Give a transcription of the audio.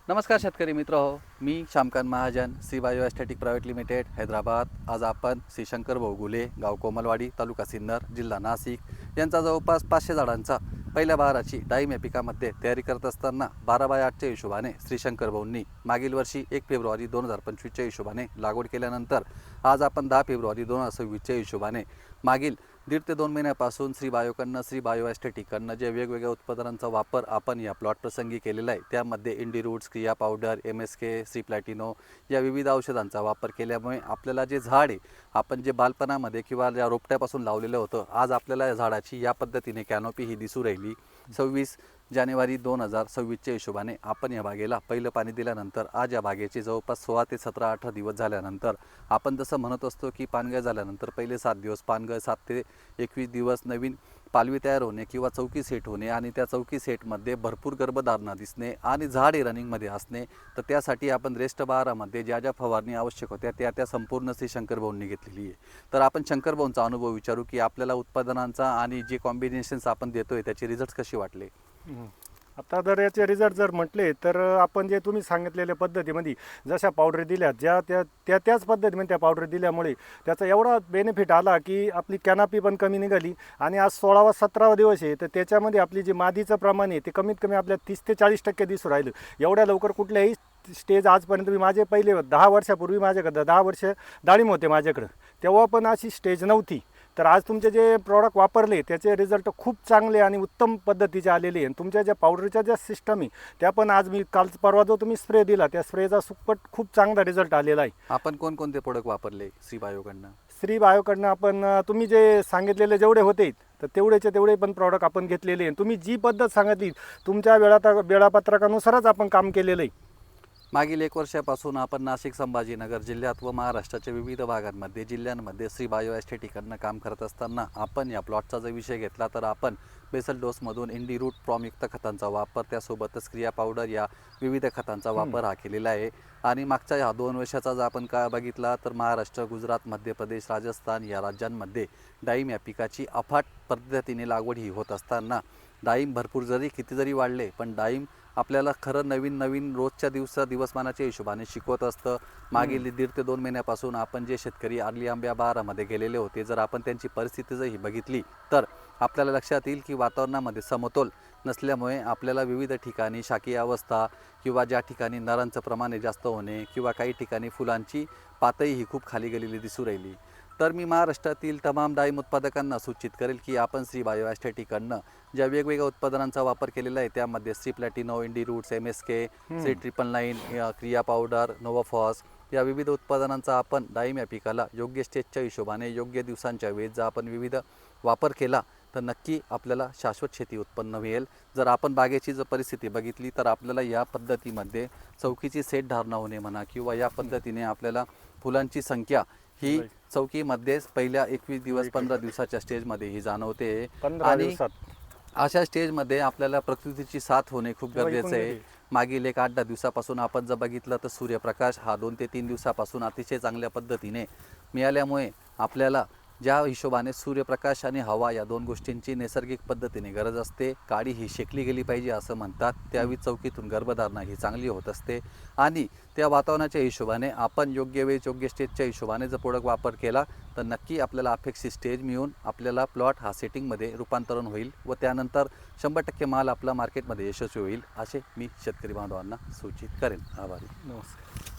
नमस्कार शेतकरी मित्र हो, मी Shyamkant Mahajan, Shri bio aesthetic private limited, Hyderabad. आज आपण श्री शंकर भाऊ घुले, गाव कोमलवाडी, तालुका सिन्नर, जिल्हा नाशिक यांचा जवळपास 500 झाडांचा पहिल्या बहाराची डाळिंब या पिकामध्ये तयारी करत असताना 12/8च्या हिशोबाने श्री शंकर भाऊंनी मागील वर्षी 1 फेब्रुवारी 2025च्या हिशोबाने लागवड केल्यानंतर आज आपण 10 फेब्रुवारी 2026च्या हिशोबाने मागील 1.5 ते 2 महिन्यापासून श्री बायोकडनं, श्री बायो एस्थेटिककडनं जे वेगवेगळ्या उत्पादनांचा वापर आपण या प्लॉट प्रसंगी केलेला आहे, त्यामध्ये इंडी रूट्स, क्रिया पावडर, MSK, श्री प्लॅटिनो या विविध औषधांचा वापर केल्यामुळे आपल्याला जे झाड आहे, आपण जे बालपणामध्ये किंवा ज्या रोपट्यापासून लावलेलं होतं, आज आपल्याला या झाडाची या पद्धतीने कॅनोपी ही दिसू राहिली। 26 जानेवारी 2026च्या हिशोबाने आपण या बागेला पहिलं पाणी दिल्यानंतर आज या बागेचे जवळपास 16 ते 17-18 दिवस झाल्यानंतर आपण जसं म्हणत असतो की पानगळ झाल्यानंतर पहिले 7 दिवस पानगळ, 7 ते 21 दिवस नवीन पालवी तयार होणे किंवा चौकी सेट होणे आणि त्या चौकी सेटमध्ये भरपूर गर्भधारणा दिसणे आणि झाड हे रनिंगमध्ये असणे, तर त्यासाठी आपण रेस्ट बहारामध्ये ज्या ज्या फवारणी आवश्यक होत्या त्या संपूर्ण श्री शंकर भाऊंनी घेतलेली आहे। तर आपण शंकर भाऊंचा अनुभव विचारू की आपल्याला उत्पादनांचा आणि जे कॉम्बिनेशन्स आपण देतोय त्याचे रिझल्ट कसे वाटले। आता जर याचे रिझल्ट जर म्हटले तर आपण जे तुम्ही सांगितलेल्या पद्धतीमध्ये जशा पावडर दिल्या त्याच पद्धतीमध्ये त्या पावडर दिल्यामुळे त्याचा एवढा बेनिफिट आला की आपली कॅनॉपी पण कमी निघाली आणि आज 16वा 17वा दिवस आहे, तर त्याच्यामध्ये आपली जी मादीचं प्रमाण आहे ते कमीत कमी आपल्या 30 ते 40% दिसू राहिलं। एवढ्या लवकर कुठल्याही स्टेज आजपर्यंत मी माझे पहिले 10 वर्षापूर्वी माझ्याकडं 10 वर्ष डाळिंब होते माझ्याकडं, तेव्हा पण अशी स्टेज नव्हती। तर आज तुमचे जे प्रॉडक्ट वापरले त्याचे रिझल्ट खूप चांगले आणि उत्तम पद्धतीचे आलेले आहे। तुमच्या ज्या पावडरच्या ज्या सिस्टम आहे त्या पण आज मी काल परवा जो तुम्ही स्प्रे दिला त्या स्प्रेचा सुपट खूप चांगला रिझल्ट आलेला आहे। आपण कोणकोणते प्रोडक्ट वापरले श्री बायोकडनं? श्री बायोकडनं आपण तुम्ही जे सांगितलेले जेवढे होते तर तेवढे पण प्रॉडक्ट आपण घेतलेले आहे। तुम्ही जी पद्धत सांगितली तुमच्या वेळापत्रकानुसारच आपण काम केलेलं आहे। मागील 1 वर्षापासून आपण नाशिक, संभाजीनगर जिल्ह्यात व महाराष्ट्राच्या विविध भागांमध्ये जिल्ह्यांमध्ये श्री बायो एस्थेटिककडनं काम करत असताना आपण या प्लॉटचा जर विषय घेतला तर आपण बेसल डोसमधून इंडी रूट प्रॉमयुक्त खतांचा वापर, त्यासोबतच क्रिया पावडर या विविध खतांचा वापर हा केलेला आहे। आणि मागच्या ह्या 2 वर्षाचा जर आपण काय बघितला तर महाराष्ट्र, गुजरात, मध्य प्रदेश, राजस्थान या राज्यांमध्ये डाळिंब या पिकाची अफाट पद्धतीने लागवड ही होत असताना डाळिंब भरपूर किती जरी वाढले पण डाळिंब आपल्याला खरं नवीन रोजच्या दिवसमानाच्या हिशोबाने शिकवत असतं। मागील 1.5 ते 2 महिन्यापासून आपण जे शेतकरी आर्ली आंब्या बहारामध्ये गेलेले होते, जर आपण त्यांची परिस्थिती जर ही बघितली तर आपल्याला लक्षात येईल की वातावरणामध्ये समतोल नसल्यामुळे आपल्याला विविध ठिकाणी शाकीय अवस्था किंवा ज्या ठिकाणी नरांचं प्रमाण जास्त होणे किंवा काही ठिकाणी फुलांची पातळी ही खूप खाली गेलेली दिसू राहिली। तर मी महाराष्ट्रातील तमाम डाळिंब उत्पादकांना सूचित करेल की आपण श्री बायो एस्थेटिककडनं ज्या वेगवेगळ्या उत्पादनांचा वापर केलेला आहे त्यामध्ये श्री प्लॅटिनो, इंडी रूट्स, MSK, श्री 999, क्रिया पावडर, नोवाफॉस या विविध उत्पादनांचा आपण डाळिंब या पिकाला योग्य स्टेजच्या हिशोबाने योग्य दिवसांच्या वेळेस जर आपण विविध वापर केला तर नक्की आपल्याला शाश्वत शेती उत्पन्न मिळेल। जर आपण बागेची जर परिस्थिती बघितली तर आपल्याला या पद्धतीमध्ये चौकीची सेट धारणा होणे म्हणा किंवा या पद्धतीने आपल्याला फुलांची संख्या ही चौकीमध्येच पहिल्या 21 दिवस 15 दिवसाच्या स्टेजमध्ये ही जाणवते आणि अशा स्टेजमध्ये आपल्याला प्रकृतीची साथ होणे खूप गरजेचं आहे। मागील 1-8 दिवसापासून आपण जर बघितलं तर सूर्यप्रकाश हा 2 ते 3 दिवसापासून अतिशय चांगल्या पद्धतीने मिळाल्यामुळे आपल्याला ज्या हिशोबाने सूर्यप्रकाश आणि हवा या 2 गोष्टींची नैसर्गिक पद्धतीने गरज असते, काडी ही शेकली गेली पाहिजे असं म्हणतात, त्यावेळी चौकीतून गर्भधारणा ही चांगली होत असते आणि त्या वातावरणाच्या हिशोबाने आपण योग्य वेळेस योग्य स्टेजच्या हिशोबाने जर प्रोडक्ट वापर केला तर नक्की आपल्याला अपेक्षित स्टेज मिळून आपल्याला प्लॉट हा सेटिंगमध्ये रूपांतरण होईल व त्यानंतर 100% माल आपला मार्केटमध्ये यशस्वी होईल असे मी शेतकरी बांधवांना सूचित करेन। आभारी। नमस्कार।